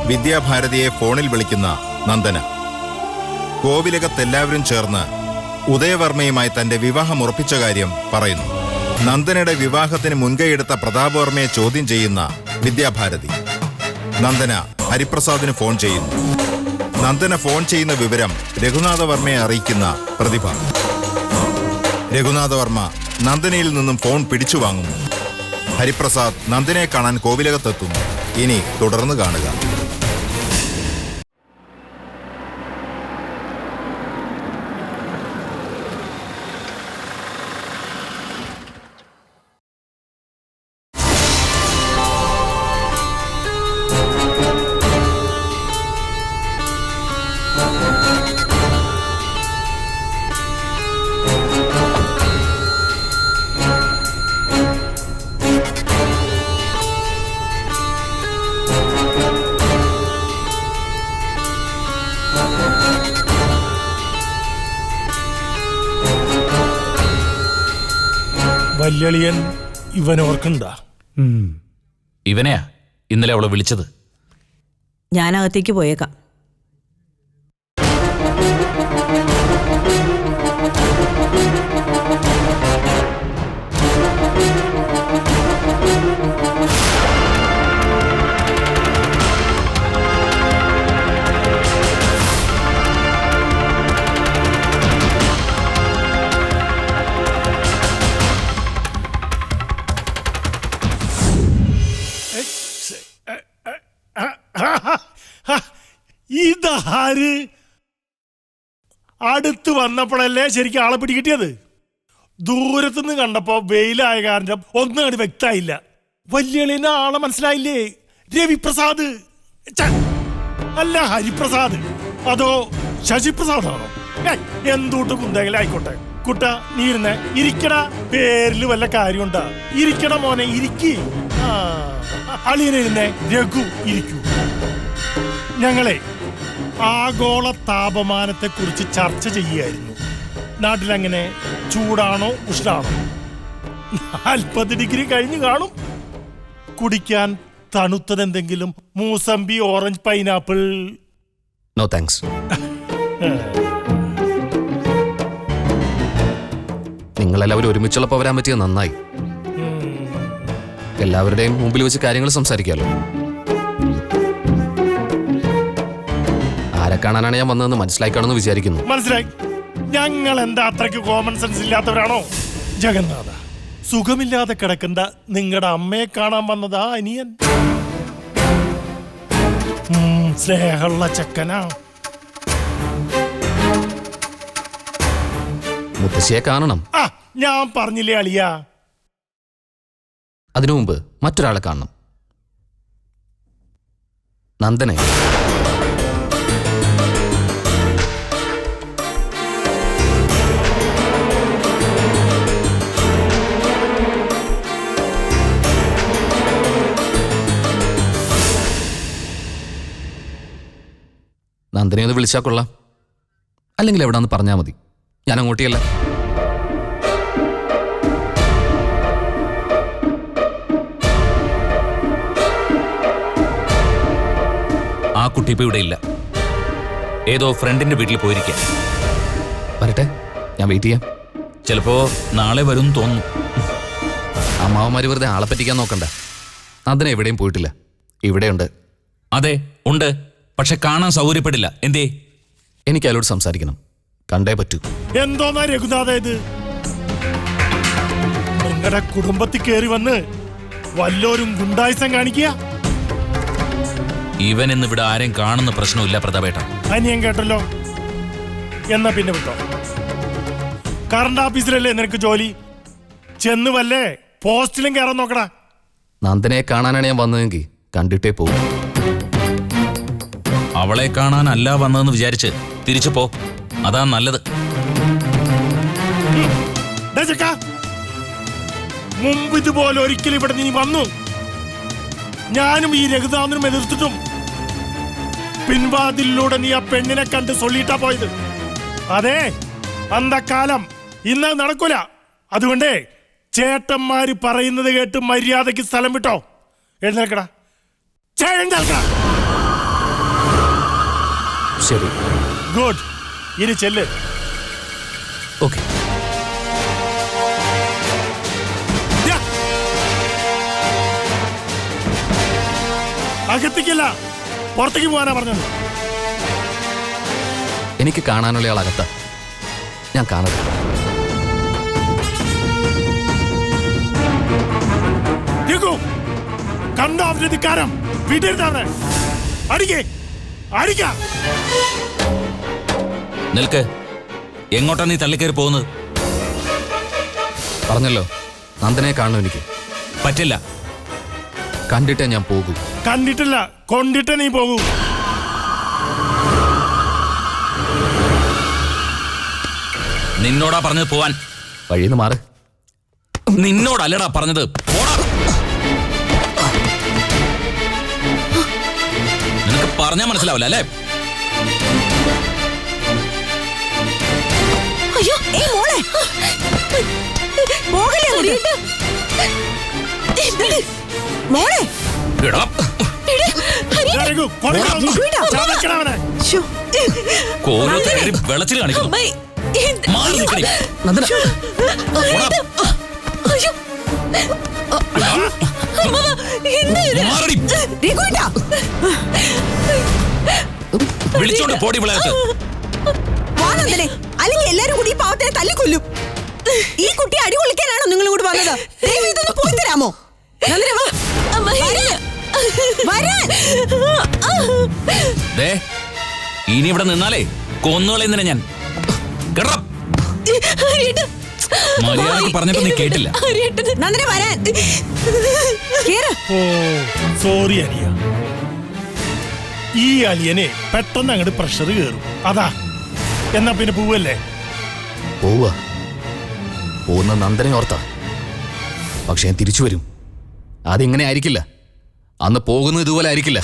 വിദ്യാഭാരതിയെ ഫോണിൽ വിളിക്കുന്ന നന്ദന. കോവിലകത്തെല്ലാവരും ചേർന്ന് ഉദയവർമ്മയുമായി തന്റെ വിവാഹം ഉറപ്പിച്ച കാര്യം പറയുന്നു. നന്ദനയുടെ വിവാഹത്തിന് മുൻകൈയെടുത്ത പ്രതാപവർമ്മയെ ചോദ്യം ചെയ്യുന്ന വിദ്യാഭാരതി. നന്ദന ഹരിപ്രസാദിന് ഫോൺ ചെയ്യുന്നു. നന്ദന ഫോൺ ചെയ്യുന്ന വിവരം രഘുനാഥവർമ്മയെ അറിയിക്കുന്ന പ്രതിഭ. രഘുനാഥവർമ്മ നന്ദനയിൽ നിന്നും ഫോൺ പിടിച്ചു വാങ്ങുന്നു. ഹരിപ്രസാദ് നന്ദനയെ കാണാൻ കോവിലകത്തെത്തുന്നു. ഇനി തുടർന്ന് കാണുക. വല്യളിയൻ ഇവനോർക്കണ്ട. ഇവനെയാ ഇന്നലെ അവളെ വിളിച്ചത്. ഞാനകത്തേക്ക് പോയേക്കാം. ഇതാര്? അടുത്ത് വന്നപ്പോഴല്ലേ ശരിക്കും ആളെ പിടികിട്ടിയത്. ദൂരത്തുനിന്ന് കണ്ടപ്പോ വെയിലായ കാരണം ഒന്നും അങ്ങോട്ട് വ്യക്തമായില്ല. വല്യളിന് ആളെ മനസ്സിലായില്ലേ? രവിപ്രസാദ് അല്ല ഹരിപ്രസാദ്, അതോ ശശിപ്രസാദാണോ? എന്തൂട്ട് കുന്തെങ്കിലും ആയിക്കോട്ടെ. കുട്ട നീ ഇരുന്നേ. ഇരിക്കടാ, പേരില് വല്ല കാര്യമുണ്ടാ? ഇരിക്കട മോനെ, ഇരിക്കി. അളിയനിരുന്നേ. രഘു ഇരിക്കൂ. ഞങ്ങളെ ആഗോള താപമാനത്തെ കുറിച്ച് ചർച്ച ചെയ്യുകയായിരുന്നു. നാട്ടിലെങ്ങനെ, ചൂടാണോ ഉഷ്ണാണോ? 40 ഡിഗ്രി കഴിഞ്ഞു കാണും. കുടിക്കാൻ തണുത്തതെന്തെങ്കിലും, mosambi, orange, pineapple? No thanks. നിങ്ങളെല്ലാവരും ഒരുമിച്ചുള്ളപ്പോൾ വരാൻ പറ്റിയത് നന്നായി. എല്ലാവരുടെയും മുമ്പിൽ വെച്ച് കാര്യങ്ങൾ സംസാരിക്കാമല്ലോ. ആരെ കാണാനാണ് ഞാൻ വന്നതെന്ന് മനസ്സിലാക്കാണെന്ന് വിചാരിക്കുന്നു. മനസ്സിലായി. ഞങ്ങൾ എന്താ അത്രയ്ക്ക് കോമൺ സെൻസ് ഇല്ലാത്തവരാണോ? ജഗന്നാഥ, സുഖമില്ലാതെ കിടക്കുന്ന നിങ്ങളുടെ അമ്മയെ കാണാൻ വന്നതാ അനിയൻ. സ്നേഹമുള്ള ചെക്കനാ. മുത്തശ്ശിയെ കാണണം. ഞാൻ പറഞ്ഞില്ലേ അളിയ. അതിനു മുമ്പ് മറ്റൊരാളെ കാണണം. നന്ദനെ. നന്ദനെ ഒന്ന് വിളിച്ചാൽ കൊള്ളാം. അല്ലെങ്കിൽ എവിടാന്ന് പറഞ്ഞാൽ മതി, ഞാൻ അങ്ങോട്ടേയല്ല. ആ കുട്ടി ഇപ്പൊ ഇവിടെ ഇല്ല. ഏതോ ഫ്രണ്ടിന്റെ വീട്ടിൽ പോയിരിക്കാം. വരട്ടെ, ഞാൻ വെയിറ്റ് ചെയ്യാം. ചിലപ്പോ നാളെ വരും തോന്നുന്നു. അമ്മാവന്മാര് വെറുതെ ആളെ പറ്റിക്കാൻ നോക്കണ്ട. നന്ദന എവിടെയും പോയിട്ടില്ല, ഇവിടെയുണ്ട്. അതെ ഉണ്ട്, പക്ഷെ കാണാൻ സൗകര്യപ്പെടില്ല. എന്തേ? എനിക്ക് അയാളോട് സംസാരിക്കണം, കണ്ടേ പറ്റൂ. എന്തോന്നാ രഘുനാഥ ഇത്? നിങ്ങളുടെ കുടുംബത്തിൽ കയറി വന്ന് വല്ലോരും ഗുണ്ടായിസം കാണിക്കുക. ഇവൻ ഇന്ന് ഇവിടെ ആരെയും കാണുന്ന പ്രശ്നമില്ല പ്രതാപേട്ട. അനിയൻ കേട്ടല്ലോ. എന്നാ പിന്നെ വിട്ടോ. കറണ്ട് ഓഫീസിലല്ലേ നിനക്ക് ജോലി? ചെന്ന് വല്ലേ പോസ്റ്റിലും കയറാൻ നോക്കടാ. നന്ദനയെ കാണാനാണ് ഞാൻ വന്നതെങ്കിൽ കണ്ടിട്ടേ പോകും. അവളെ കാണാനല്ല വന്നതെന്ന് വിചാരിച്ച് തിരിച്ചു പോ, അതാ നല്ലത്. മുമ്പ് ഇതുപോലെ ഒരിക്കലും ഇവിടെ നീ വന്നു. ഞാനും ഈ രഘുനാഥനും എതിർത്തിട്ടും പിൻവാതിലൂടെ നീ ആ പെണ്ണിനെ കണ്ട് സൊല്ലിട്ടാ പോയത്. അതെ, അന്തക്കാലം ഇന്ന് നടക്കൂല. അതുകൊണ്ട് ചേട്ടന്മാര് പറയുന്നത് കേട്ട് മര്യാദയ്ക്ക് സ്ഥലം വിട്ടോ. എഴുന്നേൽക്കടാ, എഴുന്നേൽക്കടാ. ശരി. ഗുഡ്. ഇനി ചെല്ല്. ഓക്കെ. അകത്തേക്കല്ല, പുറത്തേക്ക് പോകാനാ പറഞ്ഞത്. എനിക്ക് കാണാനുള്ള ആളകത്ത. ഞാൻ കാണട്ടെ. കണ്ടോ അവന്റെ ധിക്കാരം? വീട്ടിരുന്നവനെ അടിക്കേ, അടിക്കാം. നിൽക്ക്. എങ്ങോട്ടാ നീ തള്ളിക്കയറി പോകുന്നത്? പറഞ്ഞല്ലോ, നന്ദനെ കാണണം എനിക്ക്. പറ്റില്ല. കണ്ടിട്ടേ ഞാൻ പോകൂ. കണ്ടിട്ടില്ല, കൊണ്ടിട്ടേ നീ പോകൂ. നിന്നോടാ പറഞ്ഞത് പോവാൻ. വഴിന്ന് മാറ്. നിന്നോടല്ലടാ പറഞ്ഞത്. പോടാ. നിനക്ക് പറഞ്ഞാ മനസ്സിലാവില്ല അല്ലേ? അയ്യോ, മോളെ പോകല്ലേ അങ്ങോട്ട്. മോളെ എടാ, കോലത്ത് കയറി വെളച്ചിൽ കാണിക്കുന്നു. മാറി നിൽക്കടി. നന്ദന, മാറടി. വിളിച്ചോണ്ട് പോടി വിളയത്ത്. നന്ദനെ, അല്ലെങ്കിൽ എല്ലാരും കൂടി ഈ പാവത്തിനെ തല്ലിക്കൊല്ലും. ഈ കുട്ടിയെ അടി കൊള്ളിക്കാനാണോ നിങ്ങൾ ഇങ്ങോട്ട് വന്നത്? ഇതൊന്ന് പോയി തരാമോ? നന്ദന വാ. ദേ, ഇനി ഇവിടെ നിന്നാലേ കൊന്നുകളയുന്നതിനെ ഞാൻ. കേട്ടോ, മര്യാദക്ക് പറഞ്ഞപ്പോ നീ കേട്ടില്ല. നന്ദന വരാൻ. ഓ സോറി അലിയ. ഈ അലിയനെ പെട്ടെന്ന് അങ്ങോട്ട് പ്രഷർ കയറും, അതാ. എന്നാ പിന്നെ പോവല്ലേ? പോവുക. പോകുന്ന നന്ദനെ ഓർത്ത. പക്ഷെ ഞാൻ തിരിച്ചു വരും. അതിങ്ങനെ ആയിരിക്കില്ല. അന്ന് പോകുന്നത് ഇതുപോലെ ആയിരിക്കില്ല.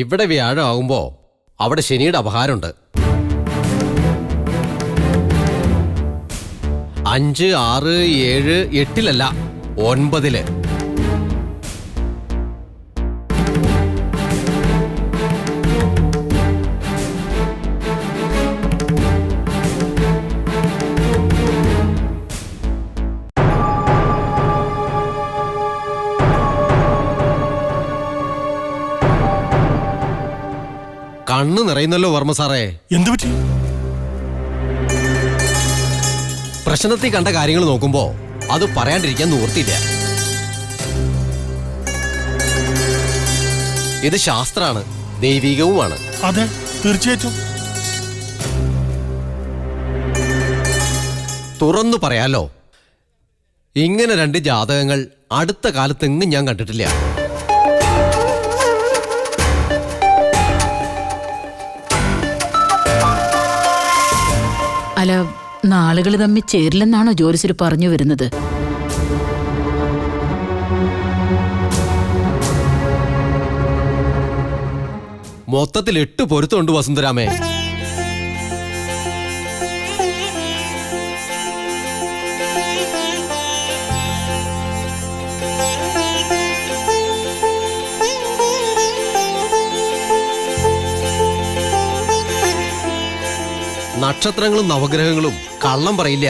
ഇവിടെ വ്യാഴം ആകുമ്പോ അവിടെ ശനിയുടെ അപഹാരമുണ്ട്. 5, 6, 7, 8 9. കണ്ണ് നിറയുന്നല്ലോ വർമ്മ സാറേ. എന്തു പറ്റി? പ്രശ്നത്തിൽ കണ്ട കാര്യങ്ങൾ നോക്കുമ്പോ അത് പറയാണ്ടിരിക്കാൻ നിവൃത്തിയില്ല. ഇത് ശാസ്ത്രാണ്, ദൈവികവുമാണ്. അതെ, തീർച്ചയായിട്ടും. തുറന്നു പറയാലോ, ഇങ്ങനെ 2 ജാതകങ്ങൾ അടുത്ത കാലത്തെങ്ങും ഞാൻ കണ്ടിട്ടില്ല. അല്ല, നാളുകൾ തമ്മിൽ ചേരില്ലെന്നാണോ ജോലിസിൽ പറഞ്ഞു വരുന്നത്? മൊത്തത്തിൽ 8 പൊരുത്തമുണ്ട് വസുന്ധരാമേ. നക്ഷത്രങ്ങളും നവഗ്രഹങ്ങളും കള്ളം പറയില്ല.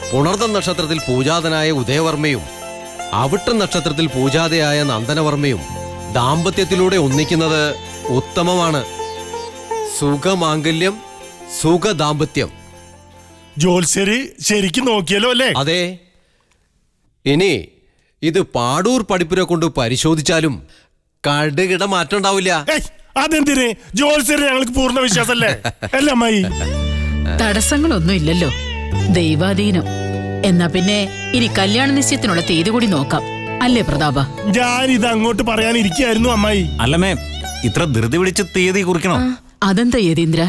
പുണർദം നക്ഷത്രത്തിൽ പൂജാതനായ ഉദയവർമ്മയും അവിട്ടം നക്ഷത്രത്തിൽ പൂജാതയായ നന്ദനവർമ്മയും ദാമ്പത്യത്തിലൂടെ ഒന്നിക്കുന്നത് ഉത്തമമാണ്. സുഖമാംഗല്യം സുഖദാമ്പത്യം. ജോത്സ്യര് ശരിക്കും നോക്കിയല്ലോ അല്ലേ? അതെ. ഇനി ഇത് പാടൂർ പഠിപ്പുര കൊണ്ട് പരിശോധിച്ചാലും കടുകിട മാറ്റം ഉണ്ടാവില്ല. ഏയ്, അതെന്തിന്? ജോത്സ്യര് ഞങ്ങൾക്ക് പൂർണ്ണ വിശ്വാസല്ലേ അല്ല അമ്മായി? തടസ്സങ്ങളൊന്നും ഇല്ലല്ലോ, ദൈവാധീനം. എന്നാ പിന്നെ ഇനി കല്യാണ നിശ്ചയത്തിനുള്ള തീയതി കൂടി നോക്കാം, അല്ലേ പ്രതാപ? ഞാൻ ഇത് അങ്ങോട്ട് പറയാനിരിക്കായിരുന്നു അമ്മായി. അല്ലമ്മേ, ഇത്ര ധൃതി പിടിച്ച് തീയതി കുറിക്കണം? അതെന്താ യതീന്ദ്ര?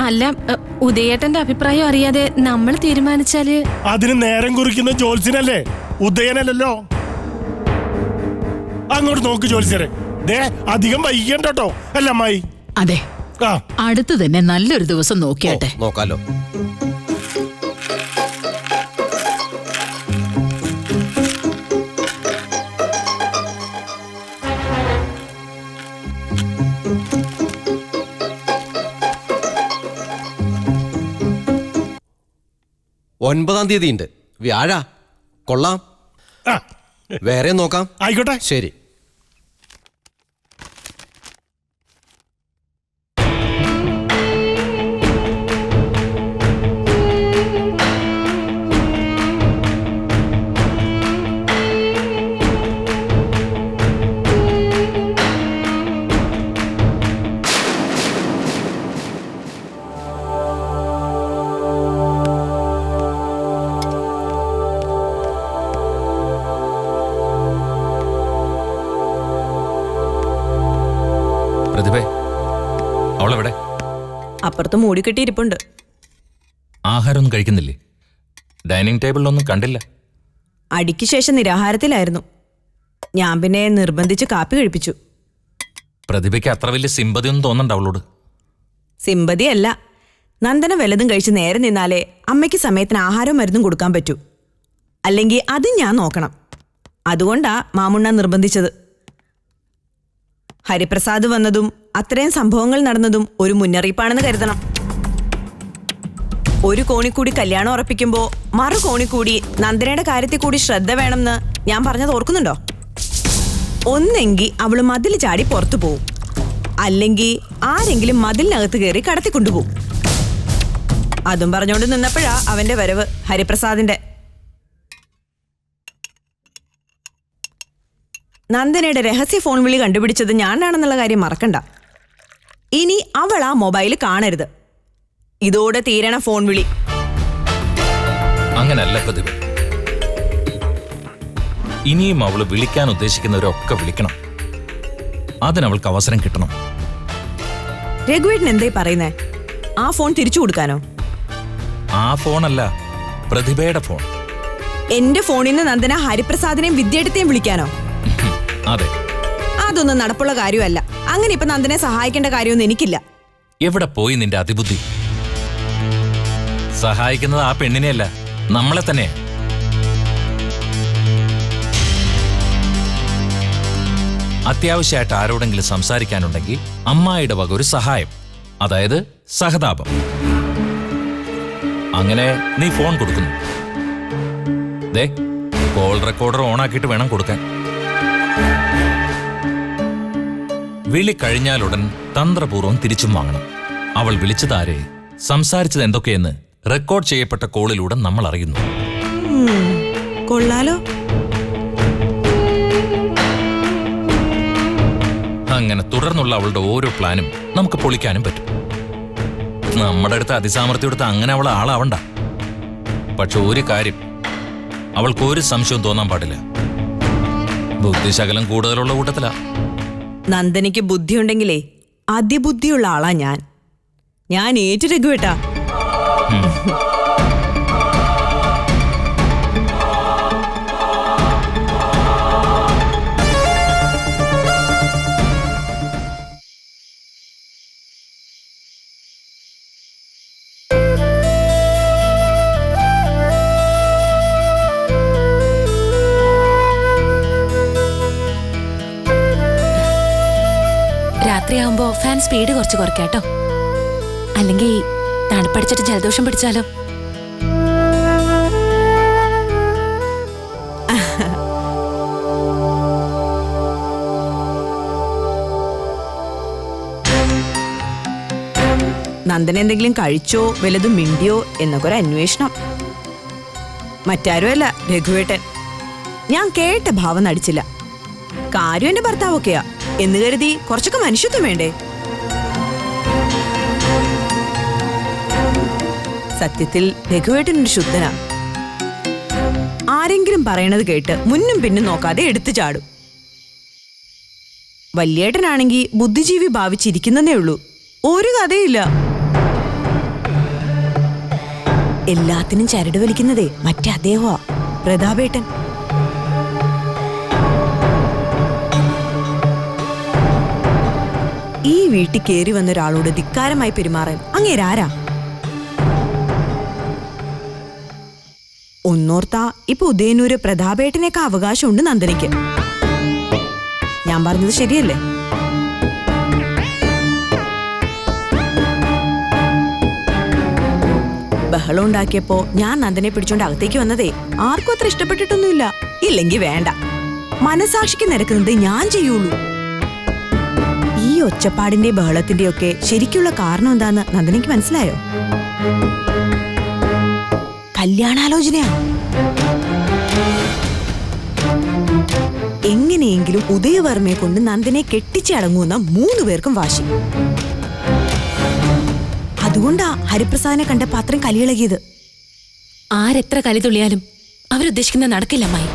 അല്ല, ഉദയേട്ടന്റെ അഭിപ്രായം അറിയാതെ നമ്മൾ തീരുമാനിച്ചാല് അതിന് നേരം കുറിക്കുന്ന ജോത്സ്യനല്ലേ, ഉദയനല്ലല്ലോ. അങ്ങോട്ട് നോക്ക് ജോത്സ്യരെ, ദേ അധികം വൈകിക്കണ്ട കേട്ടോ അല്ല അമ്മായി? അതെ, ആ അടുത്ത് തന്നെ നല്ലൊരു ദിവസം നോക്കിയാട്ടെ. നോക്കാലോ. ഒൻപതാം തീയതി ഉണ്ട്, വ്യാഴ. കൊള്ളാം. ആ, വേറെ നോക്കാം. ആയിക്കോട്ടെ. ശരി. പ്രതിഭേ, അവളെവിടെ? അപ്പുറത്ത് മൂടിക്കെട്ടിയിരിപ്പുണ്ട്. ആഹാരമൊന്നും കഴിക്കുന്നില്ലേ? ഡൈനിങ് ടേബിളിലൊന്നും കണ്ടില്ല. അടിക്ക് ശേഷം നിരാഹാരത്തിലായിരുന്നു. ഞാൻ പിന്നെ നിർബന്ധിച്ച് കാപ്പി കഴിപ്പിച്ചു. പ്രതിഭയ്ക്ക് അത്ര വലിയ സിമ്പതിയൊന്നും തോന്നണ്ട അവളോട്. സിമ്പതിയല്ല, നന്ദന വല്ലതും കഴിച്ച് നേരെ നിന്നാലേ അമ്മയ്ക്ക് സമയത്തിന് ആഹാരവും മരുന്നും കൊടുക്കാൻ പറ്റൂ. അല്ലെങ്കിൽ അതും ഞാൻ നോക്കണം. അതുകൊണ്ടാ മാമുണ്ണ നിർബന്ധിച്ചത്. ഹരിപ്രസാദ് വന്നതും അത്രയും സംഭവങ്ങൾ നടന്നതും ഒരു മുന്നറിയിപ്പാണെന്ന് കരുതണം. ഒരു കോണിക്കൂടി കല്യാണം ഉറപ്പിക്കുമ്പോ മറു കോണിക്കൂടി നന്ദനയുടെ കാര്യത്തിൽ കൂടി ശ്രദ്ധ വേണമെന്ന് ഞാൻ പറഞ്ഞത് ഓർക്കുന്നുണ്ടോ? ഒന്നെങ്കിൽ അവള് മതിൽ ചാടി പുറത്തു പോവും, അല്ലെങ്കിൽ ആരെങ്കിലും മതിലിനകത്ത് കയറി കടത്തിക്കൊണ്ടുപോകും. അതും പറഞ്ഞുകൊണ്ട് നിന്നപ്പോഴാ അവന്റെ വരവ്, ഹരിപ്രസാദിന്റെ. നന്ദനയുടെ രഹസ്യ ഫോൺ വിളി കണ്ടുപിടിച്ചത് ഞാനാണെന്നുള്ള കാര്യം മറക്കണ്ട. ഇനി അവൾ ആ മൊബൈൽ കാണരുത്. ഇതോടെ തീരണ ഫോൺ വിളി. അങ്ങനല്ല പ്രതിഭ. ഇനിയും അവള് വിളിക്കാൻ ഉദ്ദേശിക്കുന്നവരൊക്കെ വിളിക്കണം. അതിനവൾക്ക് അവസരം കിട്ടണം. രഘുവേട്ടൻ എന്തേ പറയുന്നേ? ആ ഫോൺ തിരിച്ചു കൊടുക്കാനോ? ആ ഫോണല്ല, പ്രതിഭയുടെ ഫോൺ. എന്റെ ഫോണിൽ നിന്ന് നന്ദന ഹരിപ്രസാദിനെയും വിദ്യാർത്ഥിയെയും വിളിക്കാനോ? അതെ. അതൊന്നും നടപ്പുള്ള കാര്യമല്ല. അങ്ങനെ ഇപ്പൊ നന്ദനെ സഹായിക്കേണ്ട കാര്യമൊന്നും എനിക്കില്ല. എവിടെ പോയി നിന്റെ അതിബുദ്ധി? സഹായിക്കുന്നത് ആ പെണ്ണിനെയല്ല, നമ്മളെ തന്നെ. അത്യാവശ്യമായിട്ട് ആരോടെങ്കിലും സംസാരിക്കാനുണ്ടെങ്കിൽ അമ്മായിയുടെ വക ഒരു സഹായം, അതായത് സഹതാപം. അങ്ങനെ നീ ഫോൺ കൊടുക്കുന്നു. ദേ, കോൾ റെക്കോർഡർ ഓണാക്കിയിട്ട് വേണം കൊടുക്കാൻ. വിളി കഴിഞ്ഞാലുടൻ തന്ത്രപൂർവ്വം തിരിച്ചും വാങ്ങണം. അവൾ വിളിച്ചതാരെ, സംസാരിച്ചത് എന്തൊക്കെയെന്ന് റെക്കോർഡ് ചെയ്യപ്പെട്ട കോളിലൂടെ നമ്മൾ അറിയുന്നു. കൊള്ളാലോ. അങ്ങനെ തുടർന്നുള്ള അവളുടെ ഓരോ പ്ലാനും നമുക്ക് പൊളിക്കാനും പറ്റും. നമ്മുടെ അടുത്ത് അതിസാമർത്ഥ്യം എടുത്ത് അങ്ങനെ അവൾ ആളാവണ്ട. പക്ഷെ ഒരു കാര്യം, അവൾക്ക് ഒരു സംശയവും തോന്നാൻ പാടില്ല. ബുദ്ധിശകലം കൂടുതലുള്ള കൂട്ടത്തിലാ. നന്ദനിക്ക് ബുദ്ധിയുണ്ടെങ്കിലേ അതിബുദ്ധിയുള്ള ആളാ ഞാൻ. ഞാൻ ഏറ്റു രഘുവേട്ടാ. രാത്രിയാവുമ്പോ ഫാൻ സ്പീഡ് കുറച്ച് കുറയ്ക്കാട്ടോ, അല്ലെങ്കിൽ തണുപ്പടിച്ചിട്ട് ജലദോഷം പിടിച്ചാലോ. നന്ദന എന്തെങ്കിലും കഴിച്ചോ വല്ലതും മിണ്ടിയോ എന്നൊക്കെ ഒരു അന്വേഷണം. മറ്റാരുമല്ല, രഘുവേട്ടൻ. ഞാൻ കേട്ട ഭാവം നടിച്ചില്ല. കാര്യം എന്റെ ഭർത്താവൊക്കെയാ എന്ന് കരുതി കുറച്ചൊക്കെ മനുഷ്യത്വം വേണ്ടേ? സത്യത്തിൽ രഘുവേട്ടൻ ഒരു ശുദ്ധനാ. ആരെങ്കിലും പറയണത് കേട്ട് മുന്നും പിന്നും നോക്കാതെ എടുത്തു ചാടും. വല്യേട്ടനാണെങ്കിൽ ബുദ്ധിജീവി ഭാവിച്ചിരിക്കുന്നതേ ഉള്ളൂ, ഒരു കഥയില്ല. എല്ലാത്തിനും ചരട് വലിക്കുന്നതേ മറ്റേ അദ്ദേഹമാ, പ്രതാപേട്ടൻ. ഈ വീട്ടിൽ കയറി വന്ന ഒരാളോട് ധിക്കാരമായി പെരുമാറാൻ അങ്ങേരാരാ? ഒന്നോർത്താ ഇപ്പൊ ഉദയനൂര് പ്രതാപേട്ടനൊക്കെ അവകാശമുണ്ട് നന്ദനയ്ക്ക്. ഞാൻ പറഞ്ഞത് ശരിയല്ലേ? ബഹളം ഉണ്ടാക്കിയപ്പോ ഞാൻ നന്ദനെ പിടിച്ചോണ്ട് അകത്തേക്ക് വന്നതേ ആർക്കും അത്ര ഇഷ്ടപ്പെട്ടിട്ടൊന്നുമില്ല. ഇല്ലെങ്കി വേണ്ട, മനസാക്ഷിക്ക് നിരക്കുന്നത് ഞാൻ ചെയ്യുള്ളൂ. ഈ ഒച്ചപ്പാടിന്റെ ബഹളത്തിന്റെ ഒക്കെ ശരിക്കുള്ള കാരണം എന്താന്ന് നന്ദനയ്ക്ക് മനസ്സിലായോ? കല്യാണാലോചനയാ. എങ്ങനെയെങ്കിലും ഉദയവർമ്മയെ കൊണ്ട് നന്ദനെ കെട്ടിച്ചടങ്ങുന്ന 3 പേർക്കും വാശി. അതുകൊണ്ടാ ഹരിപ്രസാദിനെ കണ്ട പാത്രം കലിയിളകിയത്. ആരെത്ര കലി തുള്ളിയാലും അവരുദ്ദേശിക്കുന്ന നടക്കില്ല അമ്മായി.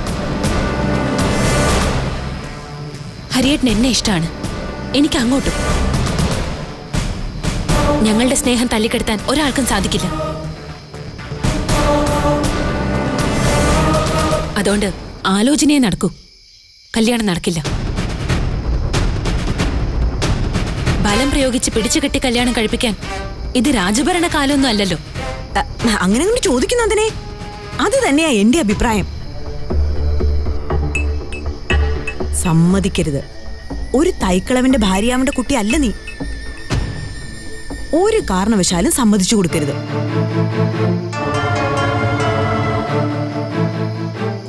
ഹരിയേട്ടൻ എന്നെ ഇഷ്ടമാണ്, എനിക്ക് അങ്ങോട്ടും. ഞങ്ങളുടെ സ്നേഹം തല്ലിക്കെടുത്താൻ ഒരാൾക്കും സാധിക്കില്ല. അതുകൊണ്ട് ആലോചനയെ നടക്കൂ, കല്യാണം നടക്കില്ല. ബലം പ്രയോഗിച്ച് പിടിച്ചുകെട്ടി കല്യാണം കഴിപ്പിക്കാൻ ഇത് രാജഭരണ കാലമൊന്നും അല്ലല്ലോ. അങ്ങനെ കൊണ്ട് ചോദിക്കുന്നതിനെ, അത് തന്നെയാ എന്റെ അഭിപ്രായം. സമ്മതിക്കരുത്. ഒരു തൈക്കളവന്റെ ഭാര്യാവന്റെ കുട്ടി അല്ല നീ. ഒരു കാരണവശാലും സമ്മതിച്ചു കൊടുക്കരുത്.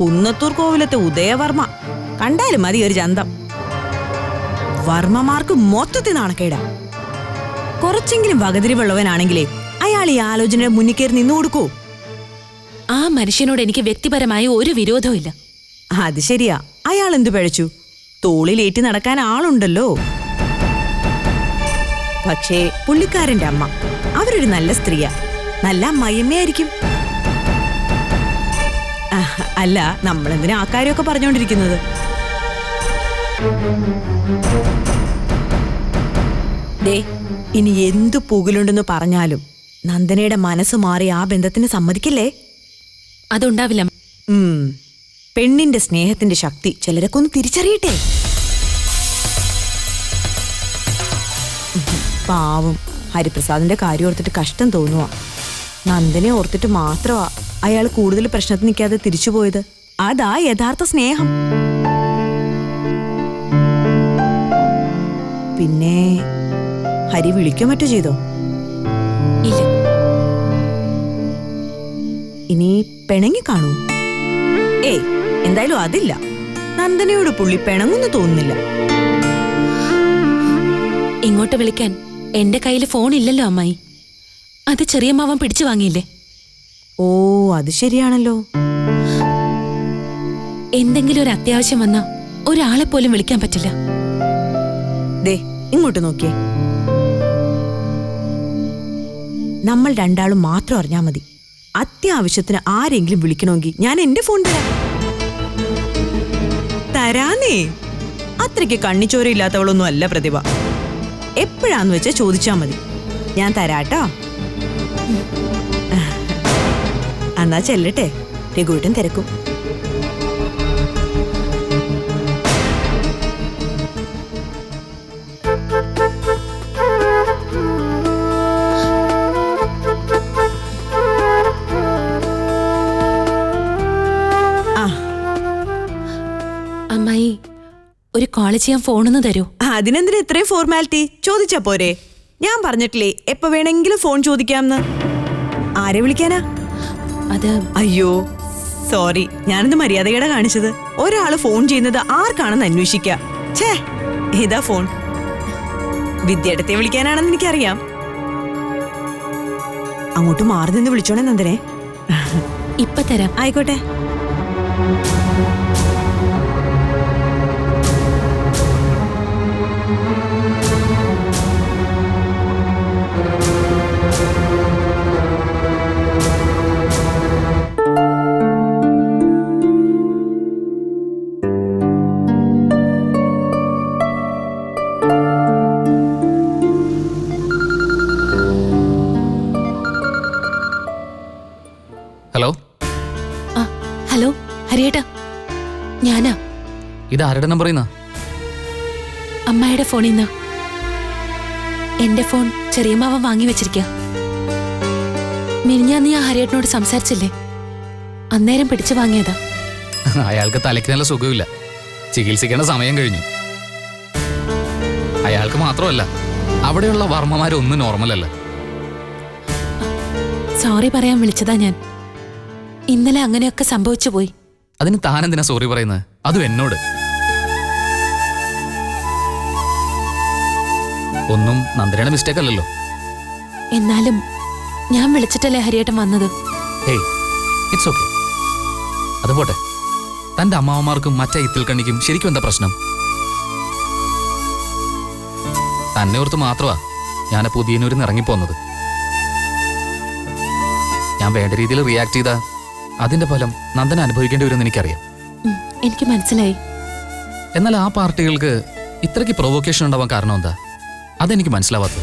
കുന്നത്തൂർ കോവിലത്തെ ഉദയവർമ്മ കണ്ടാലും മതി ഒരു ചന്തം. വർമ്മമാർക്ക് മൊത്തത്തിൽ നാണക്കേടാ. കുറച്ചെങ്കിലും വകതിരിവുള്ളവനാണെങ്കിലേ അയാൾ ഈ ആലോചനയുടെ മുന്നിൽ കയറി നിന്നു കൊടുക്കൂ. ആ മനുഷ്യനോട് എനിക്ക് വ്യക്തിപരമായ ഒരു വിരോധവും ഇല്ല. അത് ശരിയാ, അയാൾ എന്തു പഴച്ചു? തോളിലേറ്റി നടക്കാൻ ആളുണ്ടല്ലോ. പക്ഷേ പുള്ളിക്കാരന്റെ അമ്മ അവരൊരു നല്ല സ്ത്രീയാ, നല്ല അമ്മായിയമ്മയായിരിക്കും. അല്ല, നമ്മളെന്തിനാ ആ കാര്യമൊക്കെ പറഞ്ഞുകൊണ്ടിരിക്കുന്നത്? ദേ, ഇനി എന്തു പുകിലുണ്ടെന്ന് പറഞ്ഞാലും നന്ദനയുടെ മനസ്സ് മാറി ആ ബന്ധത്തിന് സമ്മതിക്കില്ലേ? അതുണ്ടാവില്ല. പെണ്ണിന്റെ സ്നേഹത്തിന്റെ ശക്തി ചിലരൊക്കെ ഒന്ന് തിരിച്ചറിയട്ടെ. പാവം ഹരിപ്രസാദിന്റെ കാര്യം ഓർത്തിട്ട് കഷ്ടം തോന്നുക. നന്ദനെ ഓർത്തിട്ട് മാത്രമാ അയാൾ കൂടുതൽ പ്രശ്നത്തിൽ നിൽക്കാതെ തിരിച്ചുപോയത്. അതാ യഥാർത്ഥ സ്നേഹം. പിന്നെ ഹരി വിളിക്കോ മറ്റോ ചെയ്തോ? ഇല്ല. ഇനി പിണങ്ങി കാണൂ? ഏയ്, എന്തായാലും അതില്ല. നന്ദനയോട് പുള്ളി പിണങ്ങുന്നു തോന്നുന്നില്ല. ഇങ്ങോട്ട് വിളിക്കാൻ എന്റെ കയ്യിൽ ഫോൺ ഇല്ലല്ലോ അമ്മായി. അത് ചെറിയ മാവൻ പിടിച്ചു വാങ്ങിയില്ലേ? ഓ, അത് ശരിയാണല്ലോ. എന്തെങ്കിലും ഒരു അത്യാവശ്യം വന്നാ ഒരാളെ പോലും വിളിക്കാൻ പറ്റില്ല. ദേ, ഇങ്ങോട്ട് നോക്കിയേ. നമ്മൾ രണ്ടാളും മാത്രം അറിഞ്ഞാ മതി. അത്യാവശ്യത്തിന് ആരെങ്കിലും വിളിക്കണമെങ്കിൽ ഞാൻ എന്റെ ഫോൺ തരാന്നേ. അത്രയ്ക്ക് കണ്ണിച്ചോരയില്ലാത്തവളൊന്നും അല്ല പ്രതിഭ. എപ്പോഴാന്ന് വെച്ചാ ചോദിച്ചാ മതി, ഞാൻ തരാട്ടോ. എന്നാ ചെല്ലട്ടെ, രഘുവേട്ടൻ തിരക്കും. അമ്മായി, ഒരു കോള് ചെയ്യാൻ ഫോണൊന്ന് തരൂ. അതിനെന്തിനാ ഇത്രയും ഫോർമാലിറ്റി? ചോദിച്ചാ പോരെ? ഞാൻ പറഞ്ഞിട്ടില്ലേ എപ്പോ വേണമെങ്കിലും ഫോൺ ചോദിക്കാമെന്ന്. ആരെ വിളിക്കാനാ? അത് അയ്യോ സോറി, ഞാനിത് മര്യാദകേടാ കാണിച്ചത്. ഒരാള് ഫോൺ ചെയ്യുന്നത് ആർക്കാണെന്ന് അന്വേഷിക്ക. ഛേ, ഇതാ ഫോൺ. വിദ്യാർത്ഥിയെ വിളിക്കാനാണെന്ന് എനിക്കറിയാം. അങ്ങോട്ട് മാറി നിന്ന് വിളിച്ചോണേ നന്ദനെ. ഇപ്പൊ തരാം. ആയിക്കോട്ടെ. ഹലോ, ആ ഹലോ ഹരിയേട്ടാ, ഞാനാ. ഇത് ആരുടെ നമ്പർ ചെയ്യുന്ന? അമ്മായിയുടെ ഫോണിൽ നിന്നാ. എന്റെ ഫോൺ ചെറിയമ്മാവൻ വാങ്ങി വെച്ചിരിക്ക. മിനിഞ്ഞാന്ന് ഞാൻ ഹരിയേട്ടനോട് സംസാരിച്ചില്ലേ, അന്നേരം പിടിച്ചു വാങ്ങിയതാ. അയാൾക്ക് തലയ്ക്ക് നല്ല സുഖമില്ല, ചികിത്സിക്കേണ്ട സമയം കഴിഞ്ഞു. അയാൾക്ക് മാത്രമല്ല, അവിടെയുള്ള വർമ്മമാരൊന്നും നോർമലല്ല. സോറി പറയാൻ വിളിച്ചതാ ഞാൻ. ഇന്നലെ അങ്ങനെയൊക്കെ സംഭവിച്ചു പോയി. അതിന് താനെന്തിനാ സോറി പറയുന്നത്? അതും എന്നോട്. ഒന്നും നന്ദനയുടെ മിസ്റ്റേക്ക് അല്ലല്ലോ. എന്നാലും ഞാൻ വിളിച്ചിട്ടല്ലേ ഹരിയേട്ടൻ വന്നത്. Hey, it's okay. അത് പോട്ടെ, തന്റെ അമ്മാവന്മാർക്കും മറ്റേ ഇത്തിൽ കണ്ണിക്കും ശരിക്കും എന്താ പ്രശ്നം? തന്നെ ഓർത്ത് മാത്രമാ ഞാൻ പുതിയനൂരിൽ നിന്ന് ഇറങ്ങിപ്പോന്നത്. ഞാൻ വേണ്ട രീതിയിൽ റിയാക്ട് ചെയ്താ അതിന്റെ ഫലം നന്ദന അനുഭവിക്കേണ്ടി വരുമെന്ന് എനിക്കറിയാം. എനിക്ക് മനസ്സിലായി. എന്നാൽ ആ പാർട്ടികൾക്ക് ഇത്രയ്ക്ക് പ്രൊവോക്കേഷൻ ഉണ്ടാവാൻ കാരണം എന്താ? അതെനിക്ക് മനസ്സിലാവാത്തത്.